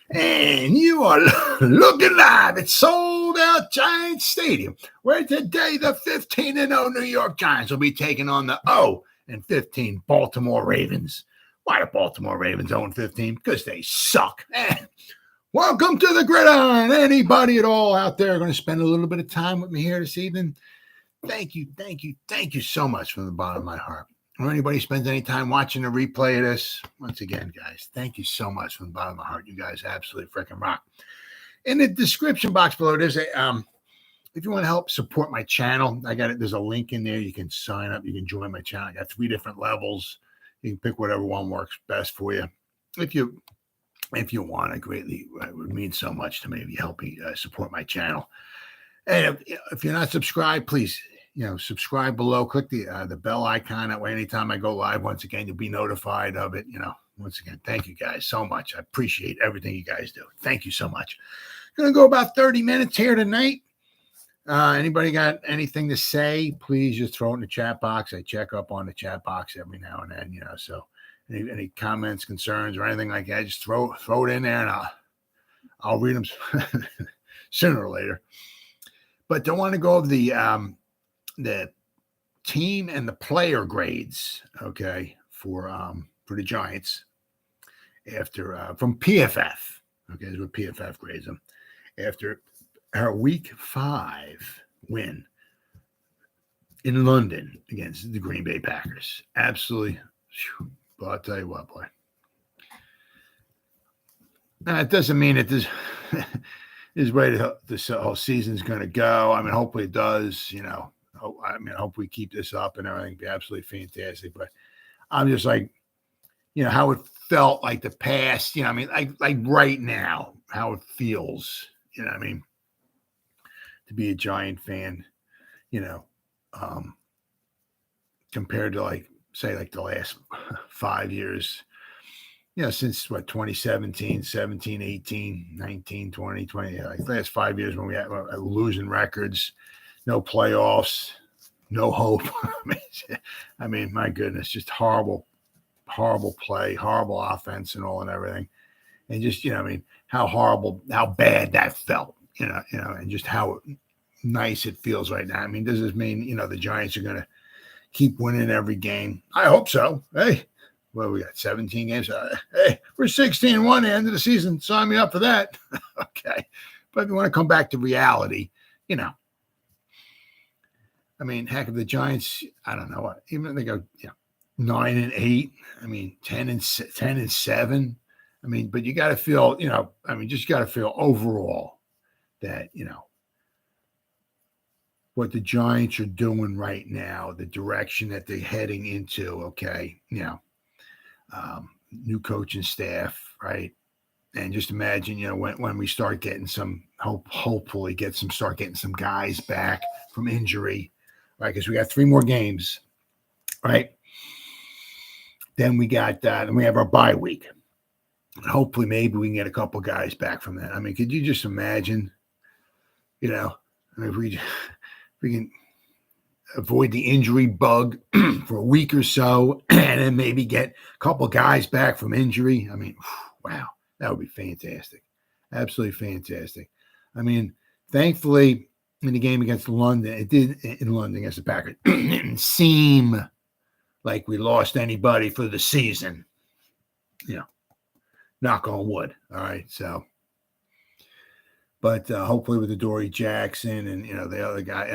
And you are looking live at Sold Out Giants Stadium, where today the 15-0 New York Giants will be taking on the 0-15 Baltimore Ravens. Why the Baltimore Ravens 0-15? Because they suck. Welcome to the Gridiron. Anybody at all out there going to spend a little bit of time with me here this evening? Thank you so much from the bottom of my heart. Or anybody spends any time watching a replay of this, once again, guys, thank you so much from the bottom of my heart. You guys absolutely freaking rock. In the description box below, there's a if you want to help support my channel, I got it. There's a link in there. You can sign up. You can join my channel. I got 3 different levels. You can pick whatever one works best for you. If you want, it would mean so much to me if you help me support my channel. And if you're not subscribed, please, subscribe below. Click the bell icon. That way, anytime I go live, once again, you'll be notified of it. Once again, thank you guys so much. I appreciate everything you guys do. Thank you so much. Going to go about 30 minutes here tonight. Anybody got anything to say? Please just throw it in the chat box. I check up on the chat box every now and then. So any comments, concerns, or anything like that, just throw it in there, and I'll read them sooner or later. But I want to go over the team and the player grades, okay, for the Giants after from PFF. Okay, this is what PFF grades them after our Week 5 win in London against the Green Bay Packers. Absolutely, well, I'll tell you what, boy. Now, it doesn't mean that this is way this whole season's going to go. I mean, hopefully it does. Hope we keep this up and everything. Be absolutely fantastic. But I'm just like, how it felt like the past. Like right now, how it feels. To be a Giant fan. Compared to the last 5 years. Since 2017, 17, 18, 19, 20, 20, like the last 5 years when we had losing records, no playoffs, no hope. I mean, my goodness, just horrible play, horrible offense and all and everything. And just, how bad that felt, and just how nice it feels right now. I mean, does this mean, the Giants are going to keep winning every game? I hope so. Hey. Well, we got 17 games. Hey, we're 16-1 at the end of the season. Sign me up for that. Okay. But if you want to come back to reality, heck, if the Giants, I don't know what, even if they go 9-8, 10-7. But you got to feel, just got to feel overall that, what the Giants are doing right now, the direction that they're heading into, okay, new coaching staff, right? And just imagine, when we start getting hopefully start getting some guys back from injury, right? Because we got 3 more games, right? Then we got that, and we have our bye week. And hopefully, maybe we can get a couple guys back from that. Could you just imagine, if we can avoid the injury bug for a week or so, and then maybe get a couple guys back from injury. Wow, that would be fantastic. Absolutely fantastic. Thankfully, in the game against London, against the Packers, it didn't seem like we lost anybody for the season. Knock on wood. All right, so. But hopefully with Adoree Jackson and, the other guy,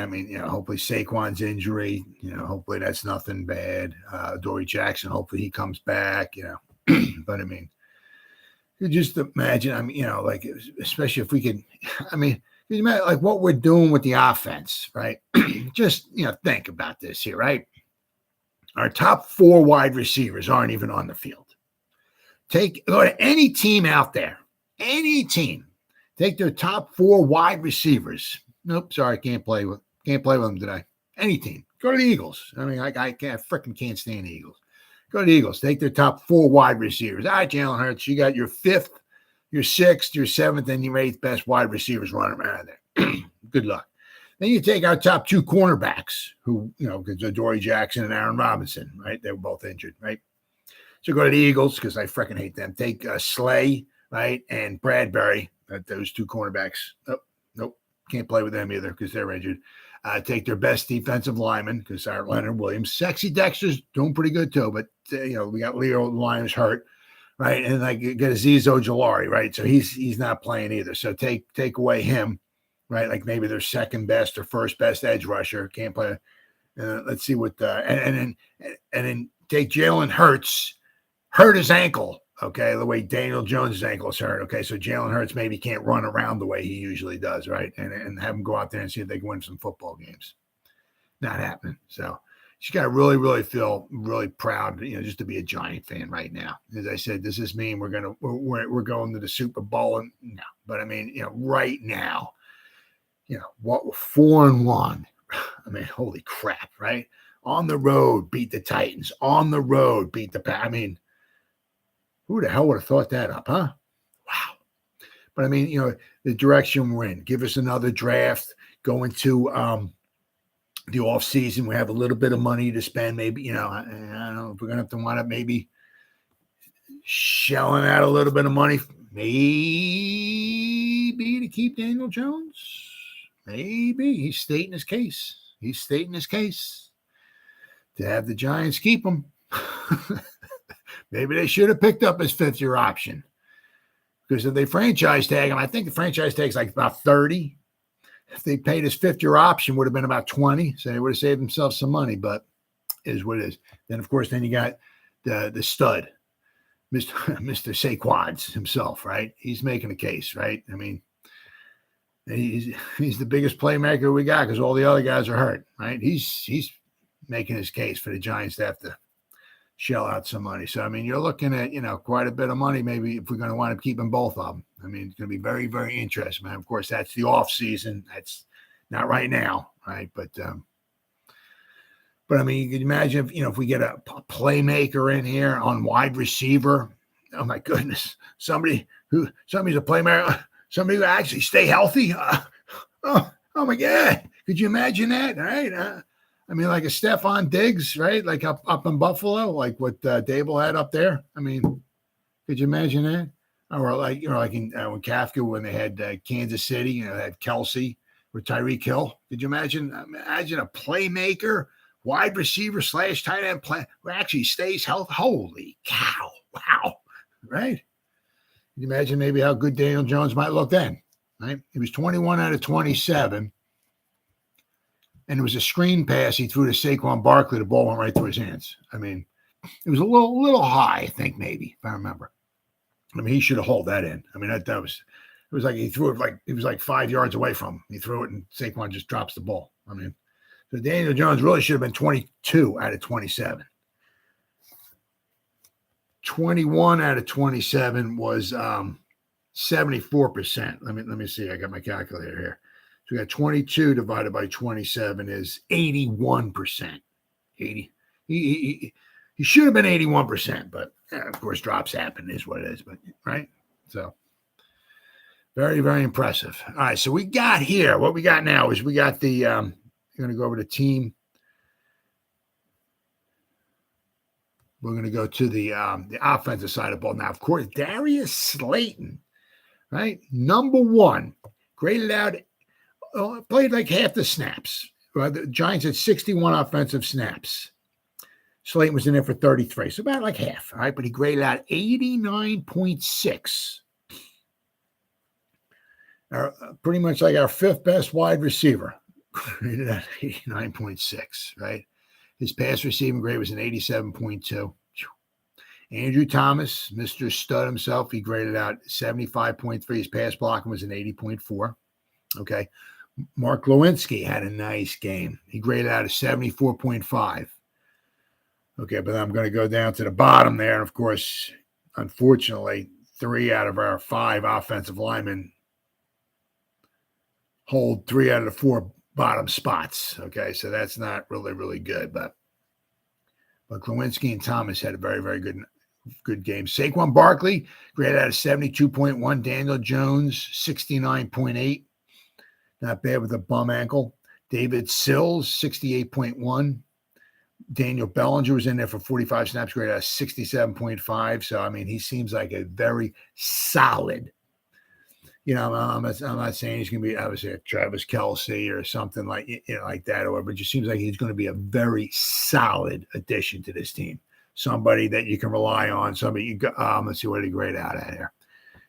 hopefully Saquon's injury, hopefully that's nothing bad. Adoree Jackson, hopefully he comes back, But, you just imagine, especially if we could, like what we're doing with the offense, right? Just, think about this here, right? Our top 4 wide receivers aren't even on the field. Go to any team out there, any team. Take their top 4 wide receivers. Nope, sorry, can't play with them today. Any team. Go to the Eagles. I can't stand the Eagles. Go to the Eagles. Take their top 4 wide receivers. All right, Jalen Hurts, you got your 5th, your 6th, your 7th, and your 8th best wide receivers running around there. Good luck. Then you take our top 2 cornerbacks, who, because Adoree Jackson and Aaron Robinson, right? They were both injured, right? So go to the Eagles because I freaking hate them. Take Slay, right? And Bradbury, those two cornerbacks. Nope, can't play with them either because they're injured. Take their best defensive lineman because our Leonard Williams. Sexy Dexter's doing pretty good too, but we got Leo Lyons hurt, right? And like get Azeez Ojulari, right? So he's not playing either. So take away him, right? Like maybe their second best or first best edge rusher can't play. Let's see what and then take Jalen Hurts, hurt his ankle. Okay, the way Daniel Jones' ankle is hurt. Okay, so Jalen Hurts maybe can't run around the way he usually does, right? And have him go out there and see if they can win some football games. Not happening. So you got to really, really feel really proud, just to be a Giant fan right now. As I said, does this mean we're going to the Super Bowl? And no, but I mean, right now, what 4-1. I mean, holy crap, right? On the road, beat the Titans. On the road, beat the Packers. I mean, who the hell would have thought that up, huh? Wow. But I mean, the direction we're in. Give us another draft. Go into the off season. We have a little bit of money to spend. Maybe, I don't know if we're gonna have to wind up maybe shelling out a little bit of money, maybe to keep Daniel Jones. Maybe he's stating his case. To have the Giants keep him. Maybe they should have picked up his fifth-year option. Because if they franchise tag him, I think the franchise tag's like about 30. If they paid his fifth-year option, would have been about 20. So they would have saved themselves some money, but it is what it is. Then, of course, you got the stud, Mr. Saquon himself, right? He's making a case, right? I mean, he's the biggest playmaker we got because all the other guys are hurt, right? He's making his case for the Giants to have to shell out some money. So, I mean, you're looking at, quite a bit of money, maybe if we're going to wind up keeping both of them. I mean, it's going to be very, very interesting, man. Of course, that's the off season. That's not right now, right? But I mean, you can imagine if we get a playmaker in here on wide receiver. Oh my goodness. Somebody's a playmaker, somebody who actually stay healthy. Oh my God. Could you imagine that? Right? I mean, like a Stephon Diggs, right? Like up in Buffalo, like what Dable had up there. I mean, could you imagine that? Or like, like in when Kafka, when they had Kansas City, they had Kelsey or Tyreek Hill. Could you imagine a playmaker, wide receiver / tight end play who actually stays healthy? Holy cow. Wow. Right? Can you imagine maybe how good Daniel Jones might look then? Right? He was 21 out of 27. And it was a screen pass he threw to Saquon Barkley. The ball went right through his hands. I mean, it was a little high, I think, maybe, if I remember. I mean, he should have hauled that in. I mean, it was like he threw it like he was like 5 yards away from him. He threw it and Saquon just drops the ball. I mean, so Daniel Jones really should have been 22 out of 27. 21 out of 27 was 74%. Let me see. I got my calculator here. So we got 22 divided by 27 is 81%. 80. He should have been 81%, but of course drops happen is what it is. But right, so very, very impressive. All right, so we got here. What we got now is we got the. You're going to go over the team. We're going to go to the offensive side of the ball now. Of course, Darius Slayton, right, number one, graded out. Played like half the snaps. The Giants had 61 offensive snaps. Slayton was in there for 33, so about like half, all right? But he graded out 89.6. Pretty much like our fifth best wide receiver. Graded out 89.6, right? His pass receiving grade was an 87.2. Andrew Thomas, Mr. Stud himself, he graded out 75.3. His pass blocking was an 80.4. Okay. Mark Lewinsky had a nice game. He graded out a 74.5. Okay, but I'm going to go down to the bottom there. And, of course, unfortunately, 3 out of our 5 offensive linemen hold 3 out of the 4 bottom spots. Okay, so that's not really, really good. But Lewinsky and Thomas had a very, very good game. Saquon Barkley graded out a 72.1. Daniel Jones, 69.8. Not bad with a bum ankle. David Sills, 68.1. Daniel Bellinger was in there for 45 snaps, graded out 67.5. So, I mean, he seems like a very solid. I'm not saying he's going to be obviously a Travis Kelce or something like that, but it just seems like he's going to be a very solid addition to this team. Somebody that you can rely on. Somebody you got. Let's see what he grade out at here.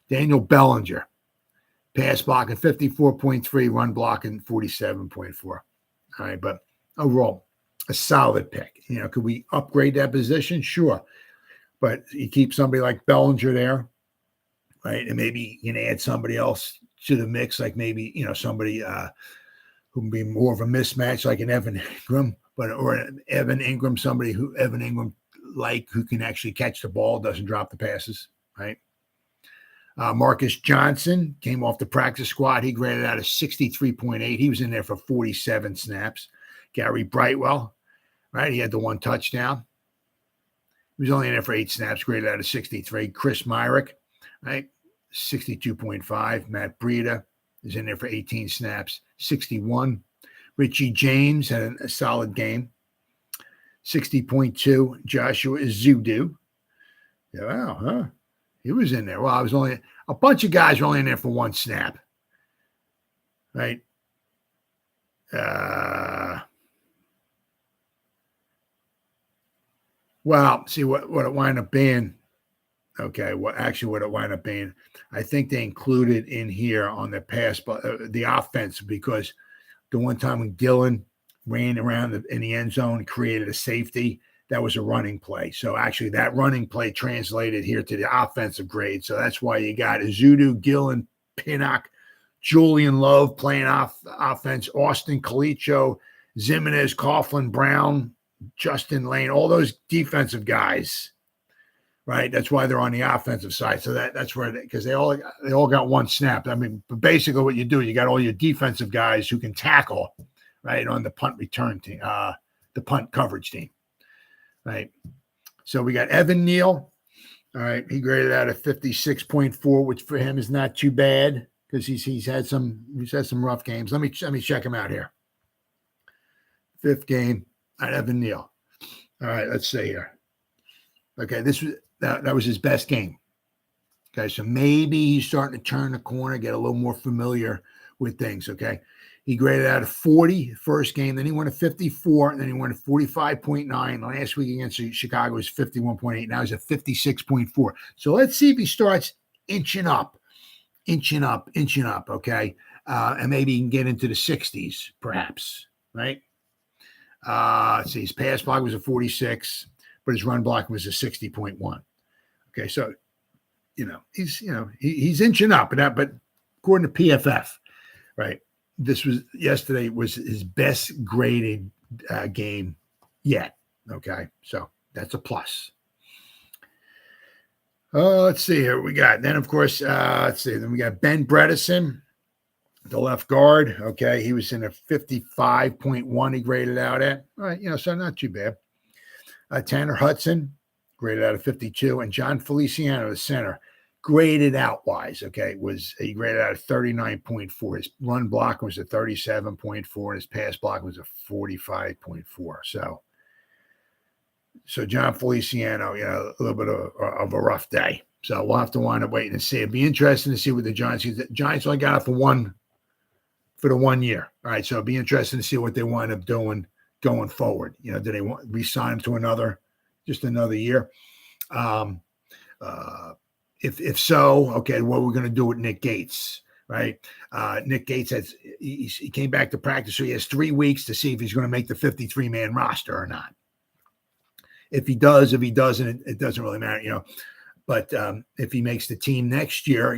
Daniel Bellinger, pass blocking 54.3, run blocking 47.4. All right, but overall, a solid pick. Could we upgrade that position? Sure, but you keep somebody like Bellinger there. Right, and maybe you can add somebody else to the mix, like maybe somebody who can be more of a mismatch, like an Evan Ingram, or an Evan Ingram, somebody who who can actually catch the ball, doesn't drop the passes. Right. Marcus Johnson came off the practice squad. He graded out a 63.8. He was in there for 47 snaps. Gary Brightwell, right? He had the one touchdown. He was only in there for 8 snaps, graded out a 63. Chris Myrick, right? 62.5. Matt Breida is in there for 18 snaps, 61. Richie James had a solid game, 60.2. Joshua Ezeudu. Yeah, wow, huh? He was in there. Well, a bunch of guys were only in there for 1 snap. Right? Well, see what it wound up being. Okay, what it wound up being, I think they included in here on the pass, the offense, because the one time when Gillen ran around in the end zone, created a safety, that was a running play. So actually that running play translated here to the offensive grade. So that's why you got Ezeudu, Gillen, Pinnock, Julian Love playing offense, Austin Calicho, Ximines, Coughlin, Brown, Justin Lane, all those defensive guys. Right, that's why they're on the offensive side. So that's where because they all got 1 snap. I mean, but basically what you do, you got all your defensive guys who can tackle, right, on the punt return team, the punt coverage team, right. So we got Evan Neal. All right, he graded out a 56.4, which for him is not too bad because he's had some rough games. Let me check him out here. 5th game at Evan Neal. All right, let's see here. Okay, that was his best game. Okay, so maybe he's starting to turn the corner, get a little more familiar with things. Okay, he graded out a 40 first game, then he went to 54, and then he went to 45.9. Last week against Chicago was 51.8. Now he's at 56.4. So let's see if he starts inching up. Okay, and maybe he can get into the 60s, perhaps. Right. Let's see, his pass block was a 46. But his run block was a 60.1. Okay, so he's inching up, but according to PFF, right? Yesterday was his best graded game yet. Okay, so that's a plus. Let's see here. We got then, of course. Then we got Ben Bredesen, the left guard. Okay, he was in a 55.1. He graded out at. All right, so not too bad. Tanner Hudson graded out of 52, and John Feliciano, the center, graded out wise. Okay, he graded out of 39.4. His run block was a 37.4, and his pass block was a 45.4. So John Feliciano, a little bit of a rough day. So we'll have to wind up waiting and see. It'd be interesting to see what the Giants. The Giants only got it for the 1 year. All right, so it'd be interesting to see what they wind up doing going forward. Do they want re-sign him to another year? If so, okay, what we're going to do with Nick Gates, right? Nick Gates he came back to practice, so he has 3 weeks to see if he's going to make the 53-man roster or not. If he does, if he doesn't, it doesn't really matter, But if he makes the team next year,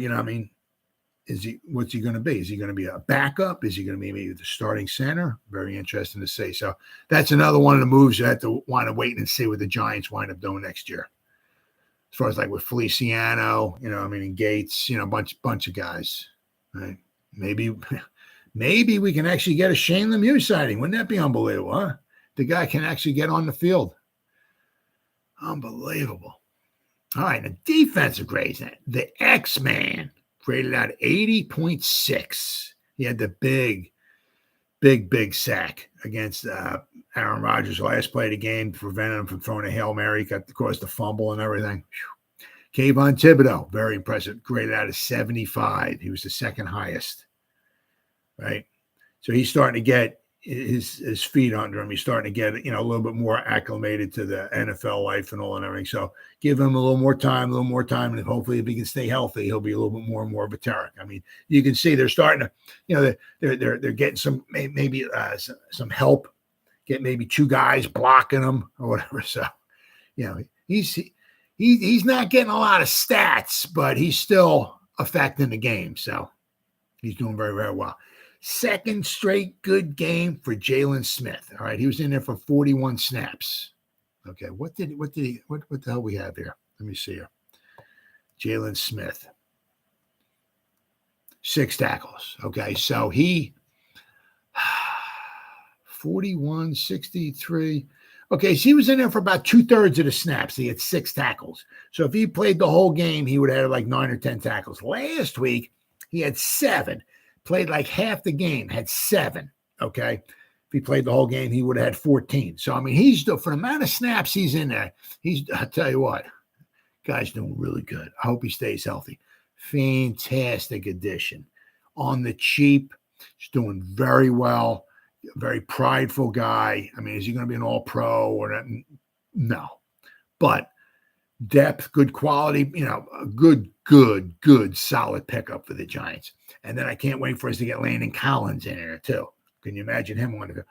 what's he going to be? Is he going to be a backup? Is he going to be maybe the starting center? Very interesting to see. So that's another one of the moves you have to want to wait and see what the Giants wind up doing next year. As far as like with Feliciano, and Gates, bunch of guys. Right? Maybe we can actually get a Shane Lemieux sighting. Wouldn't that be unbelievable, huh? The guy can actually get on the field. Unbelievable. All right, the defensive grades. The X-Man graded out 80.6. He had the big big sack against Aaron Rodgers last play of the game, prevented him from throwing a Hail Mary, caused the fumble and everything. Kayvon Thibodeau, very impressive, graded out of 75. He was the second highest, right? So he's starting to get his feet under him. He's starting to get, a little bit more acclimated to the NFL life and all and everything. So give him a little more time, and hopefully if he can stay healthy, he'll be a little bit more and more of a terror. I mean, you can see they're starting to, they're getting some maybe some help, get maybe two guys blocking him or whatever. So, he's not getting a lot of stats, but he's still affecting the game. So he's doing very, very well. Second straight good game for Jalen Smith. All right, he was in there for 41 snaps. Okay, what the hell we have here? Let me see here. Jalen Smith, 6 tackles. Okay, so he 41, 63. Okay, so he was in there for about 2/3 of the snaps. He had 6 tackles. So if he played the whole game, he would have had like 9 or 10 tackles. Last week, he had 7. Played like half the game, had 7, okay? If he played the whole game, he would have had 14. So, I mean, he's for the amount of snaps he's in there, I'll tell you what, guy's doing really good. I hope he stays healthy. Fantastic addition. On the cheap, he's doing very well. Very prideful guy. I mean, is he going to be an all-pro or not? No. But depth, good quality, a good, solid pickup for the Giants. And then I can't wait for us to get Landon Collins in there too. Can you imagine him wanting to?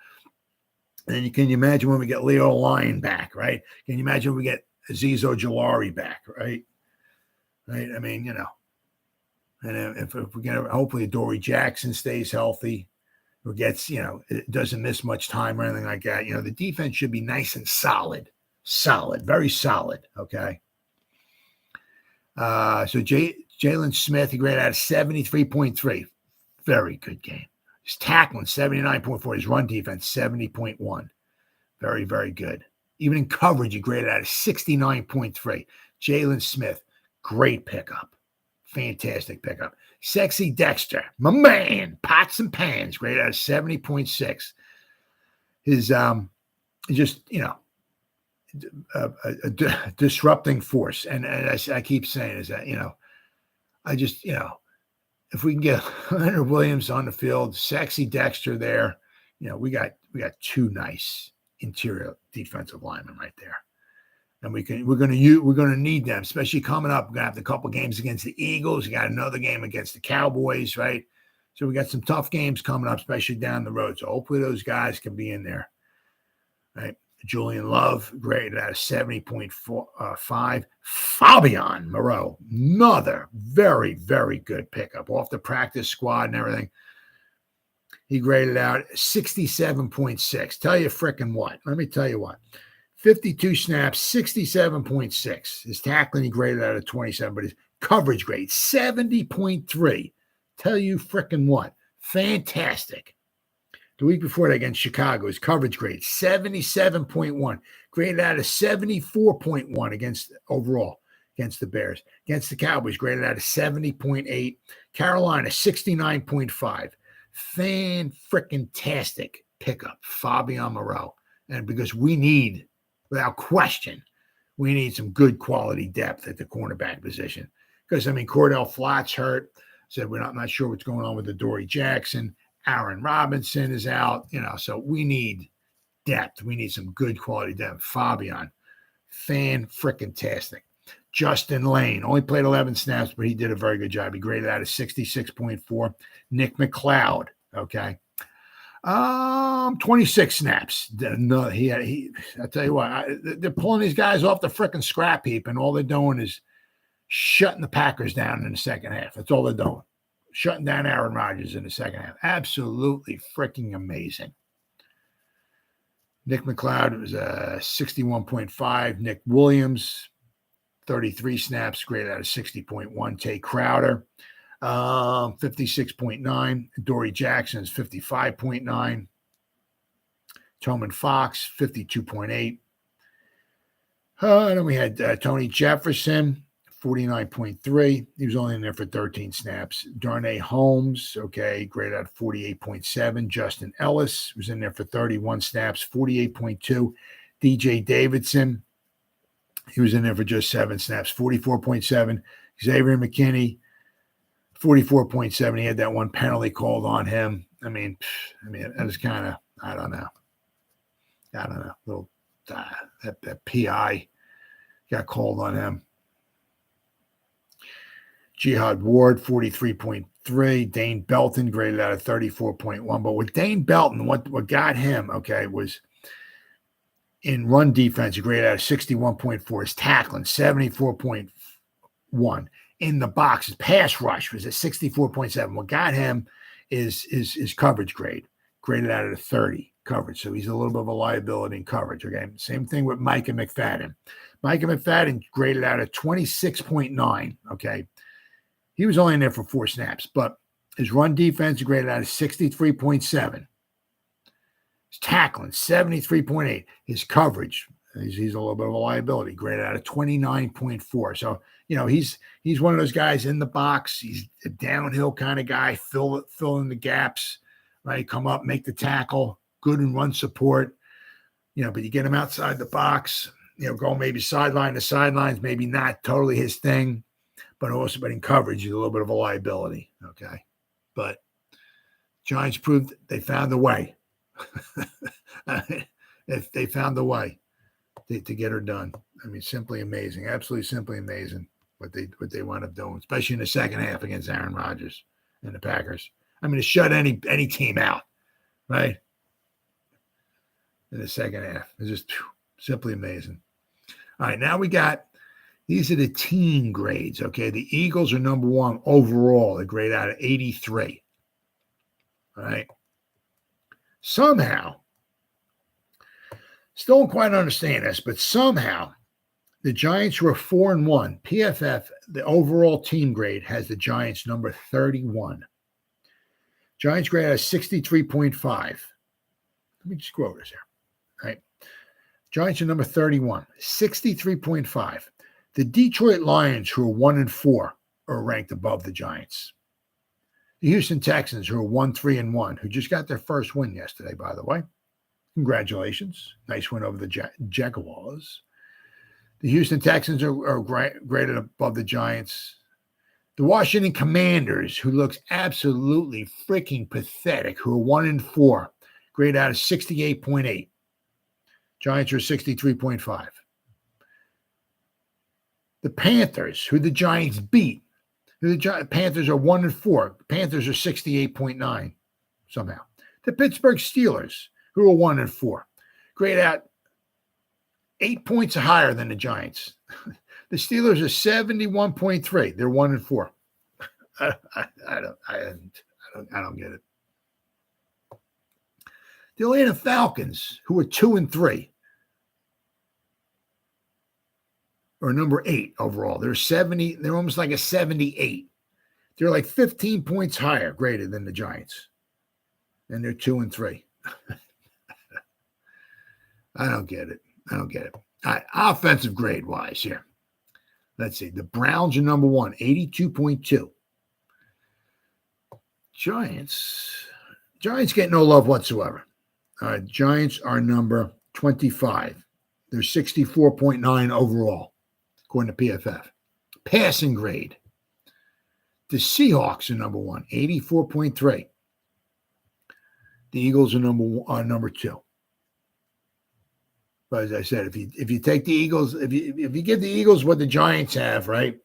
And can you imagine when we get Leo Lyon back, right? Can you imagine when we get Azeez Ojulari back, right? Right? I mean, and if we get, hopefully Adoree Jackson stays healthy or gets, it doesn't miss much time or anything like that. The defense should be nice and solid, very solid, okay? So Jalen Smith, he graded out of 73.3. Very good game. His tackling, 79.4. His run defense, 70.1. Very, very good. Even in coverage, he graded out of 69.3. Jalen Smith, great pickup. Fantastic pickup. Sexy Dexter, my man, pots and pans, graded out of 70.6. His, just, a disrupting force. And as I keep saying is that, I just, if we can get Leonard Williams on the field, Sexy Dexter there, we got 2 nice interior defensive linemen right there. And we're going to need them, especially coming up. We're going to have a couple games against the Eagles. We got another game against the Cowboys, right? So we got some tough games coming up, especially down the road. So hopefully those guys can be in there, right? Julian Love, graded out of 70.5. Fabian Moreau, another very, very good pickup off the practice squad and everything. He graded out 67.6. Tell you frickin' what. Let me tell you what. 52 snaps, 67.6. His tackling, he graded out of 27, but his coverage grade, 70.3. Tell you frickin' what. Fantastic. The week before that against Chicago, his coverage grade, 77.1. Graded out of 74.1 against overall against the Bears. Against the Cowboys, graded out of 70.8. Carolina, 69.5. Fan-frickin-tastic pickup, Fabian Moreau. And because we need, without question, we need some good quality depth at the cornerback position. Because, Cordell Flott's hurt. Said I'm not sure what's going on with Adoree Jackson. Aaron Robinson is out, so we need depth. We need some good quality depth. Fabian, fan-frickin-tastic. Justin Lane, only played 11 snaps, but he did a very good job. He graded out of 66.4. Nick McLeod, okay. 26 snaps. No, I'll tell you what, they're pulling these guys off the frickin' scrap heap, and all they're doing is shutting the Packers down in the second half. That's all they're doing. Shutting down Aaron Rodgers in the second half. Absolutely freaking amazing. Nick McLeod was 61.5. Nick Williams, 33 snaps, graded out of 60.1. Tay Crowder, 56.9. Adoree Jackson is 55.9. Toman Fox, 52.8. And then we had Tony Jefferson, 49.3. He was only in there for 13 snaps. Darnay Holmes, okay, graded out 48.7. Justin Ellis was in there for 31 snaps, 48.2. DJ Davidson, he was in there for just 7 snaps, 44.7. Xavier McKinney, 44.7. He had that one penalty called on him. I mean, that was kind of, I don't know. Little that PI got called on him. Jihad Ward, 43.3. Dane Belton graded out of 34.1. But with Dane Belton, what got him, okay, was in run defense, he graded out of 61.4. His tackling, 74.1. In the box, his pass rush was at 64.7. What got him is coverage graded out of 30 coverage. So he's a little bit of a liability in coverage. Okay. Same thing with Micah McFadden. Micah McFadden graded out of 26.9. Okay. He was only in there for 4 snaps, but his run defense graded out of 63.7. His tackling, 73.8. His coverage, he's a little bit of a liability, graded out of 29.4. So, he's one of those guys in the box. He's a downhill kind of guy, fill in the gaps, right? Come up, make the tackle, good in run support, but you get him outside the box, go maybe sideline to sidelines, maybe not totally his thing, but in coverage, he's a little bit of a liability, okay? But Giants proved they found a way. If they found a way to get her done. I mean, simply amazing, absolutely simply amazing what they wound up doing, especially in the second half against Aaron Rodgers and the Packers. I mean, to shut any team out, right? In the second half. It's just simply amazing. All right, now these are the team grades, okay? The Eagles are number 1 overall. They grade out of 83. All right. Somehow, still don't quite understand this, but somehow the Giants were 4-1. PFF, the overall team grade, has the Giants number 31. Giants grade out of 63.5. Let me just go over this here. All right. Giants are number 31, 63.5. The Detroit Lions, who are 1-4, are ranked above the Giants. The Houston Texans, who are 1-3-1, who just got their first win yesterday, by the way. Congratulations. Nice win over the Jaguars. The Houston Texans are graded above the Giants. The Washington Commanders, who looks absolutely freaking pathetic, who are 1-4, graded out of 68.8. Giants are 63.5. The Panthers, who the Giants beat, Panthers are 1-4. Panthers are 68.9 somehow. The Pittsburgh Steelers, who are 1-4, grade out 8 points higher than the Giants. The Steelers are 71.3. They're 1-4. I don't get it. The Atlanta Falcons, who are 2-3, are number 8 overall. They're 70. They're almost like a 78. They're like 15 points higher, graded than the Giants, and they're 2-3. I don't get it. All right, offensive grade wise here. Let's see. The Browns are number 1, 82.2. Giants get no love whatsoever. All right, Giants are number 25. They're 64.9 overall, according to PFF. Passing grade. The Seahawks are number 1, 84.3. The Eagles are number 2. But as I said, if you take the Eagles, if you give the Eagles what the Giants have, right?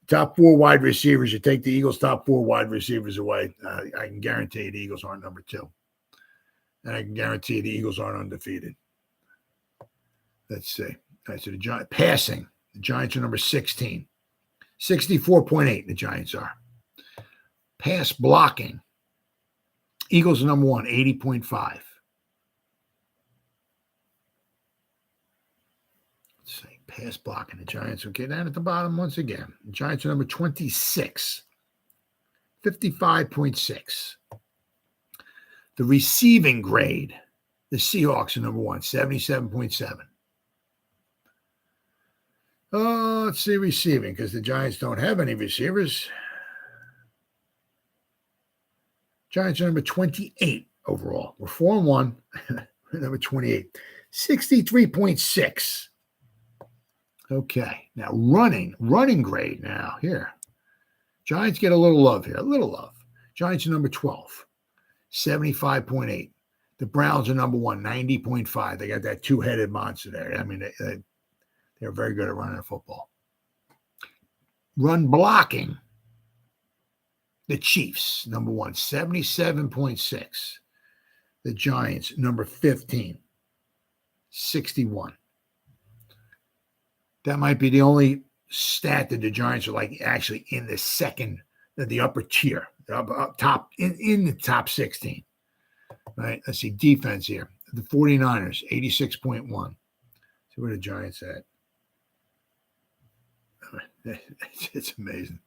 Top 4 wide receivers, you take the Eagles' top 4 wide receivers away. I can guarantee the Eagles aren't number 2. And I can guarantee the Eagles aren't undefeated. Let's see. All right, so the passing, the Giants are number 16. 64.8, the Giants are. Pass blocking, Eagles are number 1, 80.5. Let's see. Pass blocking, the Giants. Okay, down at the bottom once again. The Giants are number 26. 55.6. The receiving grade, the Seahawks are number 1, 77.7. Let's see receiving, because the Giants don't have any receivers. Giants are number 28 overall. We're 4-1. Number 28. 63.6. Okay. Now running grade now here. Giants get a little love here. A little love. Giants are number 12. 75.8. The Browns are number 1, 90.5. They got that two-headed monster there. I mean, they're very good at running the football. Run blocking. The Chiefs, number 1, 77.6. The Giants, number 15, 61. That might be the only stat that the Giants are like actually in the second, the upper tier, up top, in the top 16. Right? Let's see, defense here. The 49ers, 86.1. See where the Giants at. It's amazing.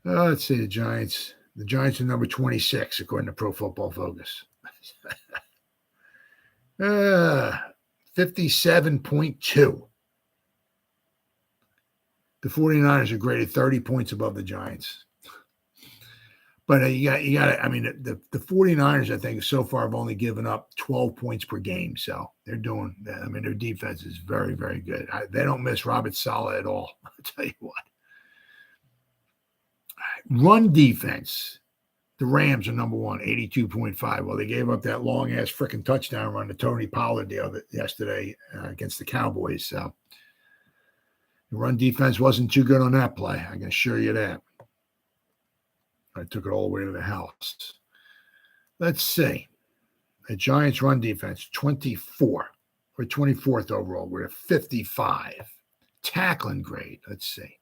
Let's see the Giants. The Giants are number 26, according to Pro Football Focus. 57.2. The 49ers are graded 30 points above the Giants. But you got. I mean, the 49ers, I think, so far have only given up 12 points per game. So they're doing. I mean, their defense is very, very good. They don't miss Robert Saleh at all. I'll tell you what. Run defense. The Rams are number 1, 82.5. Well, they gave up that long ass freaking touchdown run to Tony Pollard yesterday against the Cowboys. So the run defense wasn't too good on that play. I can assure you that. I took it all the way to the house. Let's see. The Giants run defense, 24. We're 24th overall. We're at 55. Tackling grade. Let's see.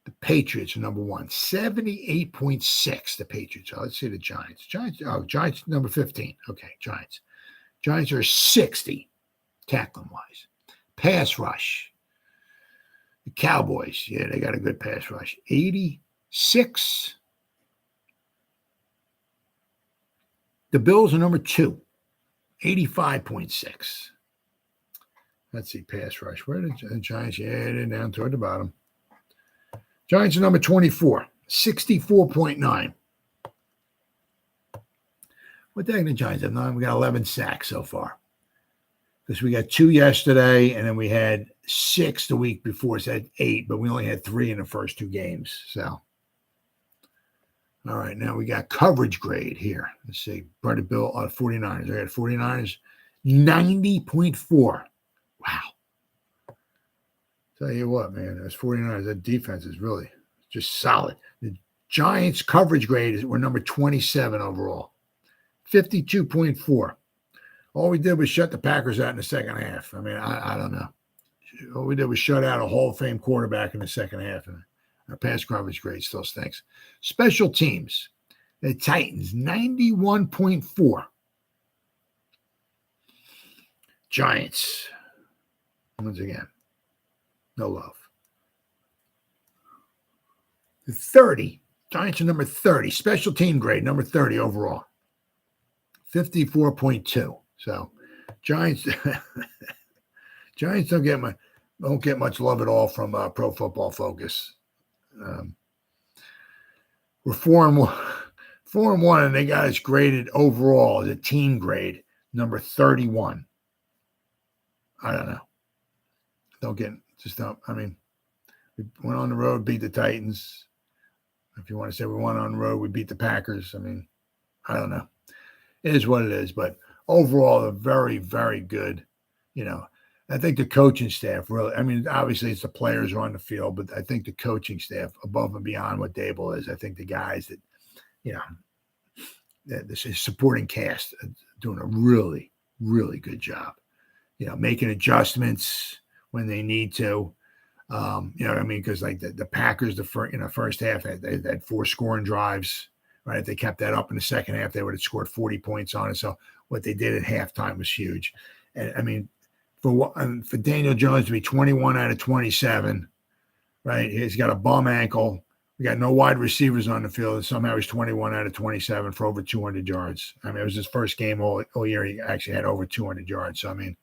The Patriots are number 1, 78.6. The Patriots. Let's see the Giants. Giants number 15. Okay, Giants. Giants are 60, tackling wise. Pass rush. The Cowboys. Yeah, they got a good pass rush. 86. The Bills are number 2, 85.6. Let's see, pass rush. Where did the Giants? Yeah, they're down toward the bottom. Giants are number 24, 64.9. What the heck the Giants have? We got 11 sacks so far. Because we got 2 yesterday, and then we had 6 the week before. So had 8, but we only had 3 in the first 2 games. So, all right, now we got coverage grade here. Let's see. Brother Bill, 49ers. I got 49ers, 90.4. Wow. Tell you what, man, those 49ers, that defense is really just solid. The Giants coverage grade we're number 27 overall, 52.4. All we did was shut the Packers out in the second half. I mean, I don't know. All we did was shut out a Hall of Fame quarterback in the second half, and our pass coverage grade still stinks. Special teams, the Titans, 91.4. Giants, once again, no love. 30. Giants are number 30. Special team grade, number 30 overall. 54.2. So Giants don't get much love at all from Pro Football Focus. We're 4-1, and they got us graded overall as a team grade, number 31. I don't know. I mean, we went on the road, beat the Titans. If you want to say we went on the road, we beat the Packers. I mean, I don't know. It is what it is. But overall, they're very, very good. You know, I think the coaching staff really, I mean, obviously it's the players who are on the field, but I think the coaching staff above and beyond what Dable is, I think the guys that, you know, the supporting cast are doing a really, really good job. You know, making adjustments when they need to. You know what I mean? Because like the Packers, first half, they had 4 scoring drives, right? If they kept that up in the second half, they would have scored 40 points on it. So what they did at halftime was huge. And I mean, for Daniel Jones to be 21 out of 27, right? He's got a bum ankle. We got no wide receivers on the field, and somehow he's 21 out of 27 for over 200 yards. I mean, it was his first game all year. He actually had over 200 yards. So, I mean,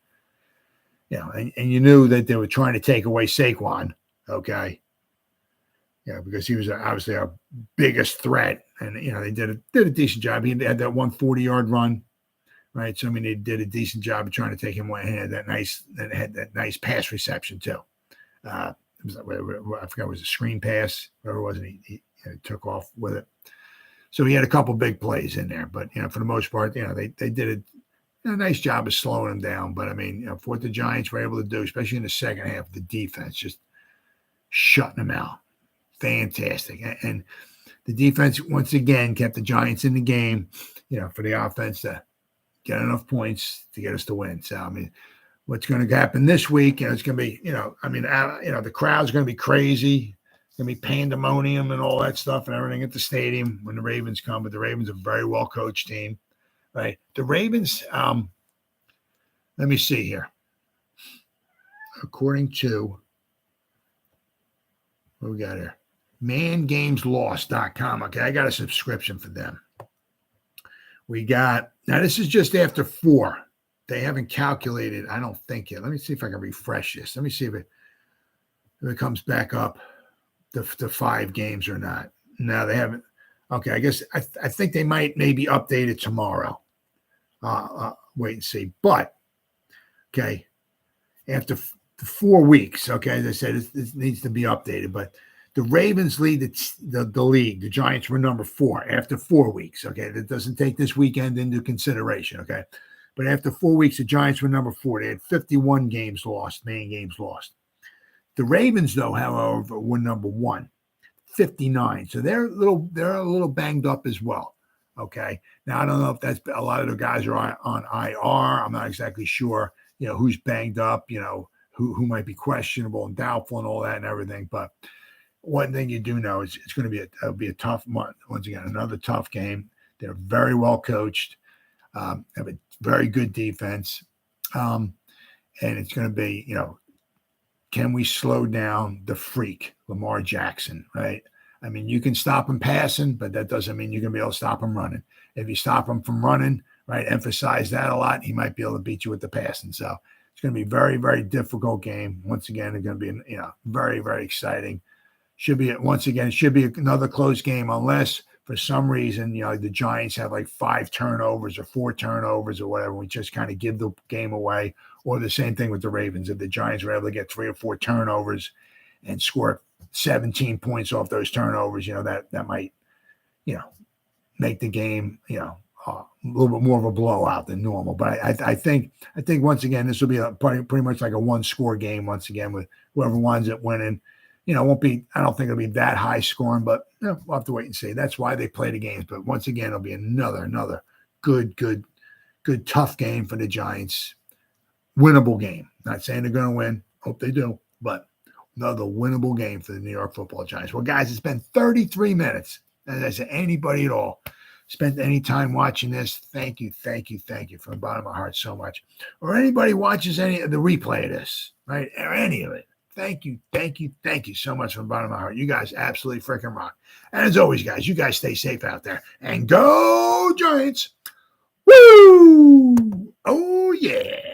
and you knew that they were trying to take away Saquon, okay? Yeah, because he was obviously our biggest threat, and they did a decent job. He had that 140-yard run, right? So I mean, they did a decent job of trying to take him away. He had that nice pass reception too. It was I forgot, it was a screen pass, whatever it was, and he took off with it. So he had a couple big plays in there, but for the most part, they did a nice job of slowing him down. But I mean, for what the Giants were able to do, especially in the second half, the defense just shutting them out. Fantastic. And the defense once again kept the Giants in the game, for the offense to get enough points to get us to win. So I mean, what's going to happen this week? It's going to be, the crowd's going to be crazy. It's going to be pandemonium and all that stuff and everything at the stadium when the Ravens come. But the Ravens are a very well coached team, right? The Ravens. Let me see here. According to what we got here, mangameslost.com. Okay, I got a subscription for them. We got, now this is just after 4. They haven't calculated, I don't think yet. Let me see if I can refresh this. Let me see if it comes back up to 5 games or not. No, they haven't. Okay, I guess I think they might maybe update it tomorrow. Wait and see. But, okay, after 4 weeks, okay, as I said, it needs to be updated. But the Ravens lead the league. The Giants were number 4 after 4 weeks. Okay, that doesn't take this weekend into consideration. Okay, but after 4 weeks, the Giants were number 4. They had 51 games lost, main games lost. The Ravens, though, however, were number 1, 59. So they're a little banged up as well. Okay, now I don't know if that's a lot of the guys are on IR. I'm not exactly sure. Who's banged up. Who might be questionable and doubtful and all that and everything. But one thing you do know is it's going to be a tough month. Once again, another tough game. They're very well coached, have a very good defense. And it's going to be, can we slow down the freak, Lamar Jackson, right? I mean, you can stop him passing, but that doesn't mean you're going to be able to stop him running. If you stop him from running, right, emphasize that a lot, he might be able to beat you with the passing. So it's going to be a very, very difficult game. Once again, it's going to be, very, very exciting. Should be another close game unless for some reason, the Giants have like 5 turnovers or 4 turnovers or whatever. We just kind of give the game away. Or the same thing with the Ravens. If the Giants were able to get 3 or 4 turnovers and score 17 points off those turnovers, that might, make the game, a little bit more of a blowout than normal. But I think once again, this will be pretty much like a 1-score game once again with whoever winds up winning. I don't think it'll be that high scoring, but we'll have to wait and see. That's why they play the games. But once again, it'll be another good, tough game for the Giants. Winnable game. Not saying they're going to win. Hope they do. But another winnable game for the New York Football Giants. Well, guys, it's been 33 minutes. As I said, anybody at all spent any time watching this, thank you from the bottom of my heart so much. Or anybody watches any of the replay of this, right? Or any of it. Thank you so much from the bottom of my heart. You guys absolutely freaking rock. And as always, guys, you guys stay safe out there. And go Giants. Woo! Oh, yeah.